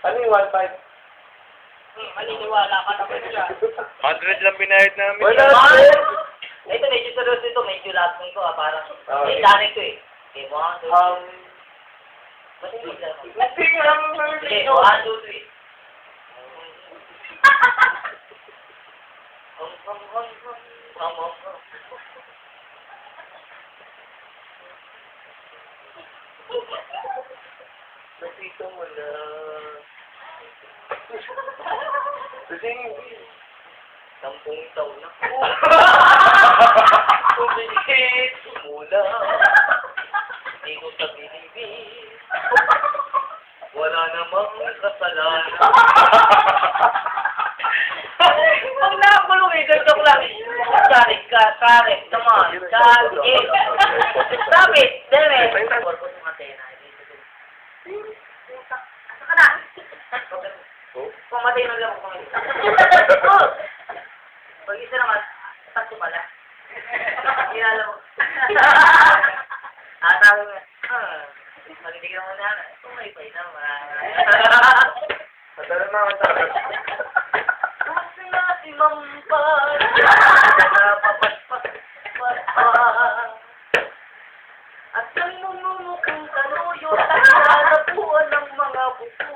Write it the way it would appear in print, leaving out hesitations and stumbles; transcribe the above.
Ano yung 1.5? Maniniwala ka naman siya. 100 lang binayad namin. Wala, Mahal! Ito, medyo seryoso ito. Medyo lapon ko, parang. May dami ito eh. Okay, 1, 2, 3. Ba't hindi lang? Hindi nga naman Okay, nalilito. 1, 2, 3. Nasito mo na. Kasi hindi. 10 taon na. Kumikit mula. Hindi ko sa binibig. Wala namang kasalanan. Pag nakakulong eh, joke lang. Sorry, come on. Stop it. Deme. Asa ka na? Pumatay na lang ako ngayon. Pag-isa naman, tatlo pala. Kilala mo. Sabi mo, magiging naman na, tumay-pay naman. Madala na ako sa Kasi nga si Mampan, napapaspas. At ang mumumukhang kanuyo, at nalabuan ng mga buko.